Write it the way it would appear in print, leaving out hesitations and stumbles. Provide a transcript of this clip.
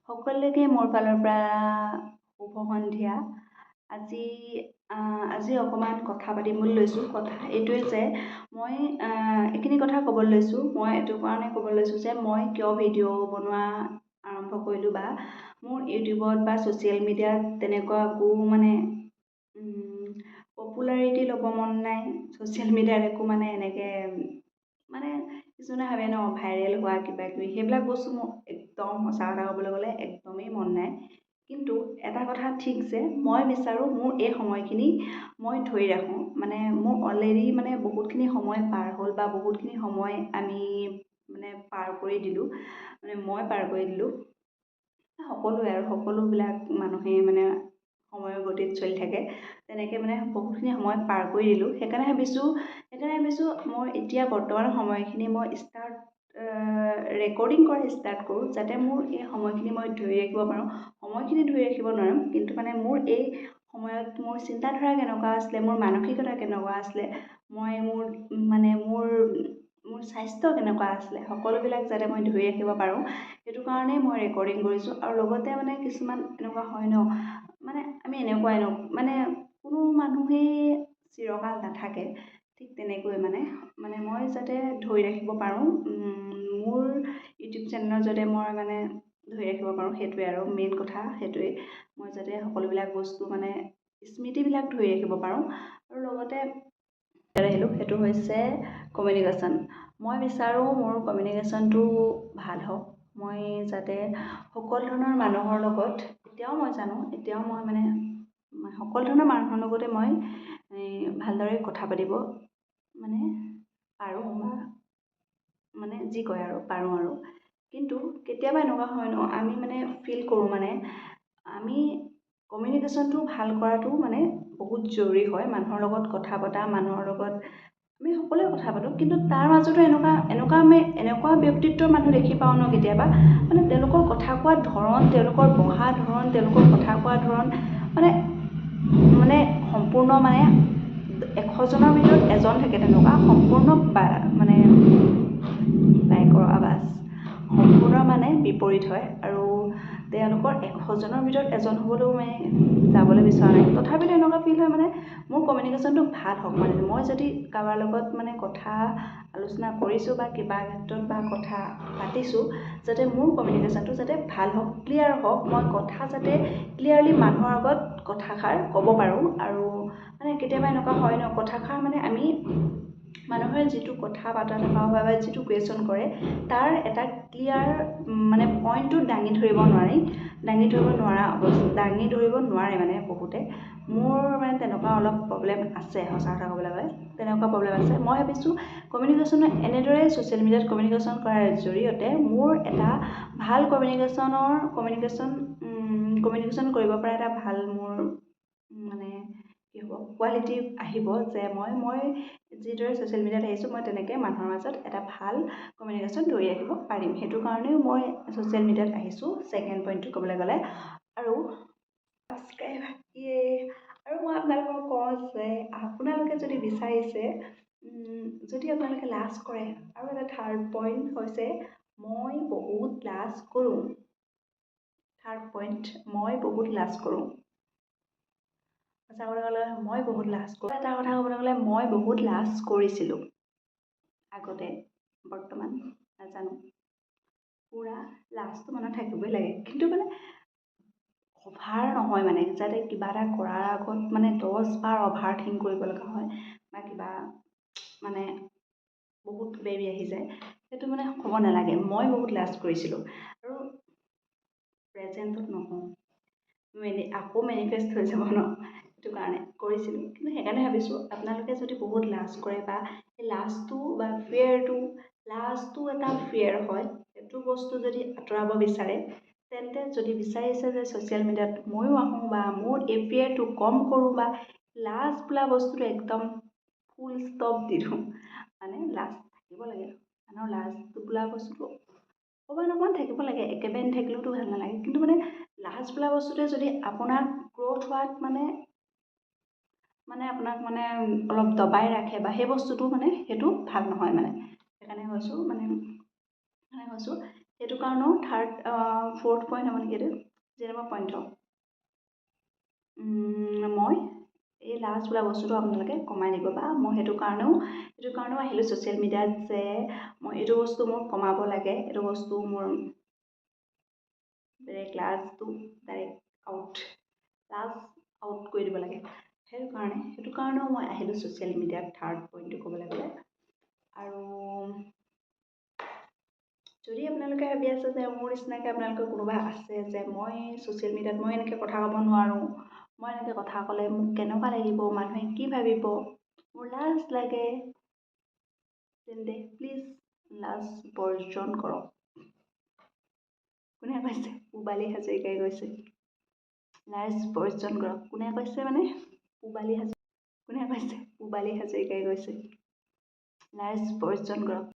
সকলোকে মোৰ ফালৰ পৰা শুভ সন্ধিয়া। আজি আজি অকণমান কথা পাতিম বুলি লৈছোঁ। কথা এইটোৱে যে মই এইখিনি কথা ক'বলৈ লৈছোঁ। মই এইটো কাৰণে ক'বলৈ লৈছোঁ যে মই কিয় ভিডিঅ' বনোৱা আৰম্ভ কৰিলোঁ বা মোৰ ইউটিউবত বা ছ'চিয়েল মিডিয়াত তেনেকুৱা একো মানে পপুলাৰিটি ল'ব মন নাই। ছ'চিয়েল মিডিয়াত একো মানে এনেকৈ মানে কিছুমানে ভাবে ন ভাইৰেল হোৱা কিবা কিবি, সেইবিলাক বস্তু মোৰ একদম সঁচা কথা ক'বলৈ গ'লে একদমেই মন নাই। কিন্তু এটা কথা ঠিক যে মই বিচাৰোঁ মোৰ এই সময়খিনি মই ধৰি ৰাখোঁ। মানে মোৰ অলৰেডি মানে বহুতখিনি সময় পাৰ হ'ল বা বহুতখিনি সময় আমি মানে পাৰ কৰি দিলোঁ, মানে মই পাৰ কৰি দিলোঁ। সকলোৱে আৰু সকলোবিলাক মানুহেই মানে সময়ৰ গতিত চলি থাকে, তেনেকৈ মানে বহুতখিনি সময় পাৰ কৰি দিলোঁ। সেইকাৰণে ভাবিছোঁ মই এতিয়া বৰ্তমান সময়খিনি মই ৰেকৰ্ডিং কৰা ষ্টাৰ্ট কৰোঁ, যাতে মোৰ এই সময়খিনি মই ধৰি ৰাখিব পাৰোঁ। সময়খিনি ধৰি ৰাখিব নোৱাৰিম, কিন্তু মানে মোৰ এই সময়ত মোৰ চিন্তাধাৰা কেনেকুৱা আছিলে, মোৰ মানসিকতা কেনেকুৱা আছিলে, মোৰ স্বাস্থ্য কেনেকুৱা আছিলে, সকলোবিলাক যাতে মই ধৰি ৰাখিব পাৰোঁ, সেইটো কাৰণেই মই ৰেকৰ্ডিং কৰিছোঁ। আৰু লগতে মানে কিছুমান এনেকুৱা হয় ন, মানে আমি এনেকুৱাই ন, মানে কোনো মানুহেই চিৰকাল নাথাকে। ঠিক তেনেকৈ মানে মই যাতে ধৰি ৰাখিব পাৰোঁ, মোৰ ইউটিউব চেনেলত যাতে মই মানে ধৰি ৰাখিব পাৰোঁ, সেইটোৱে আৰু মেইন কথা সেইটোৱেই। মই যাতে সকলোবিলাক বস্তু মানে স্মৃতিবিলাক ধৰি ৰাখিব পাৰোঁ। আৰু লগতে আহিলোঁ, সেইটো হৈছে কমিউনিকেশ্যন। মই বিচাৰোঁ মোৰ কমিউনিকেশ্যনটো ভাল হওক। মই যাতে সকলো ধৰণৰ মানুহৰ লগত, এতিয়াও মই মানে সকলো ধৰণৰ মানুহৰ লগতে মই ভালদৰে কথা পাতিব মানে পাৰোঁ, বা মানে যি কয় আৰু পাৰোঁ আৰু। কিন্তু কেতিয়াবা এনেকুৱা হয় ন, আমি মানে ফিল কৰোঁ মানে আমি কমিউনিকেশ্যনটো ভাল কৰাটো মানে বহুত জৰুৰী হয়। মানুহৰ লগত কথা পতা, মানুহৰ লগত আমি সকলোৱে কথা পাতোঁ, কিন্তু তাৰ মাজতো এনেকুৱা ব্যক্তিত্বৰ মানুহ দেখি পাওঁ ন কেতিয়াবা, মানে তেওঁলোকৰ কথা কোৱা ধৰণ, তেওঁলোকৰ বহা ধৰণ, তেওঁলোকৰ কথা কোৱা ধৰণ মানে সম্পূৰ্ণ মানে 100জনৰ ভিতৰত এজন থাকে তেনেকুৱা সম্পূৰ্ণ মানে বাইকৰ আৱাজ সম্পূৰ্ণ মানে বিপৰীত হয়। আৰু তেওঁলোকৰ 100জনৰ ভিতৰত এজন হ'বলৈও মানে যাবলৈ বিচৰা নাই। তথাপিতো এনেকুৱা ফিল হয় মানে মোৰ কমিউনিকেশ্যনটো ভাল হওক। মানে মই যদি কাৰোবাৰ লগত মানে কথা আলোচনা কৰিছোঁ বা কিবা ক্ষেত্ৰত বা কথা পাতিছোঁ, যাতে মোৰ কমিউনিকেশ্যনটো যাতে ভাল হওক, ক্লিয়াৰ হওক। মই কথা যাতে ক্লিয়াৰলি মানুহৰ আগত কথাষাৰ ক'ব পাৰোঁ। আৰু মানে কেতিয়াবা এনেকুৱা হয় ন, কথাষাৰ মানে আমি মানুহে যিটো কথা পতা থকা হয় বা যিটো কুৱেশ্যন কৰে, তাৰ এটা ক্লিয়াৰ মানে পইণ্টটো দাঙি ধৰিব নোৱাৰে মানে বহুতে। মোৰ মানে তেনেকুৱা অলপ প্ৰব্লেম আছে, সঁচা কথা ক'বলৈ গ'লে তেনেকুৱা প্ৰব্লেম আছে। মই ভাবিছোঁ কমিউনিকেশ্যন এনেদৰে ছ'চিয়েল মিডিয়াত কমিউনিকেশ্যন কৰাৰ জৰিয়তে মোৰ এটা ভাল কমিউনিকেশ্যন কৰিব পৰা এটা ভাল মোৰ মানে কি হ'ব, কোৱালিটি আহিব, যে মই যিদৰে ছ'চিয়েল মিডিয়াত আহিছোঁ, মই তেনেকৈ মানুহৰ মাজত এটা ভাল কমিউনিকেশ্যন ধৰি ৰাখিব পাৰিম। সেইটো কাৰণেও মই ছ'চিয়েল মিডিয়াত আহিছোঁ, ছেকেণ্ড পইণ্টটো ক'বলৈ গ'লে। আৰু মই আপোনালোকক কওঁ যে আপোনালোকে যদি বিচাৰিছে, যদি আপোনালোকে লাজ কৰে, আৰু এটা থাৰ্ড পইণ্ট হৈছে মই বহুত লাজ কৰোঁ। থাৰ্ড পইণ্ট, মই বহুত লাজ কৰোঁ। সঁচা কথা ক'বলৈ গ'লে মই বহুত লাজ কৰোঁ। এটা কথা ক'বলৈ গ'লে মই বহুত লাজ কৰিছিলোঁ আগতে, বৰ্তমান নাজানো। পূৰা লাজটো মানুহ থাকিবই লাগে, কিন্তু মানে অভাৰ নহয়, মানে যাতে কিবা এটা কৰাৰ আগত মানে 10 বাৰ অভাৰ থিংক কৰিব লগা হয় বা কিবা মানে বহুত বেবি আহি যায়, সেইটো মানে হ'ব নালাগে। মই বহুত লাজ কৰিছিলোঁ আৰু প্ৰেজেণ্টত নহওঁ, আকৌ মেনিফেষ্ট হৈ যাব ন, সেইটো কাৰণে কৰিছিলোঁ। কিন্তু সেইকাৰণে ভাবিছোঁ আপোনালোকে যদি বহুত লাজ কৰে বা সেই লাজটো বা লাজটো এটা ফিয়েৰ হয়, সেইটো বস্তু যদি আঁতৰাব বিচাৰে, তেন্তে যদি বিচাৰিছে যে ছ'চিয়েল মিডিয়াত ময়ো আহোঁ বা মোৰ এই ফিয়েৰটো কম কৰোঁ বা লাজ বোলা বস্তুটো একদম ফুল ষ্টপ দি দিওঁ, মানে লাজ থাকিব লাগে। মানুহৰ লাজ বোলা বস্তুটো অকণমান থাকিব লাগে, একেবাৰে নাথাকিলেওতো ভাল নালাগে। কিন্তু মানে লাজ বোলা বস্তুটোৱে যদি আপোনাক গ্ৰ'থ হোৱাত মানে আপোনাক মানে অলপ দবাই ৰাখে বা সেই বস্তুটো মানে সেইটো ভাল নহয়। মানে সেইকাৰণে কৈছোঁ সেইটো কাৰণেও ফ'ৰ্থ পইণ্ট হ'ব নেকি এইটো যেনেকুৱা পইণ্ট হওক মই এই লাজ বোলা বস্তুটো আপোনালোকে কমাই দিব বা মই সেইটো কাৰণেও আহিলোঁ ছ'চিয়েল মিডিয়াত যে মই এইটো বস্তু মোৰ কমাব লাগে, এইটো বস্তু মোৰ লাজটো ডাইৰেক্ট লাজ আউট কৰি দিব লাগে। সেইটো কাৰণেও মই আহিলোঁ ছ'চিয়েল মিডিয়াত থাৰ্ড পইণ্টটো ক'বলৈ গ'লে। আৰু যদি আপোনালোকে ভাবি আছে যে মোৰ নিচিনাকৈ আপোনালোকৰ কোনোবা আছে যে মই ছ'চিয়েল মিডিয়াত মই এনেকৈ কথা ক'ব নোৱাৰোঁ, মই এনেকৈ কথা ক'লে মোক কেনেকুৱা লাগিব, মানুহে কি ভাবিব, মোৰ লাজ লাগে, তেন্তে প্লিজ লাজ বৰ্জন কৰক। কোনে কৈছে? পূবালী হাজৰিকাই কৈছে লাজ বৰ্জন কৰক। কোনে কৈছে মানে? কোনে কৈছে? পূবালী হাজৰিকাই কৈছে লাজ বৰ্জন কৰক।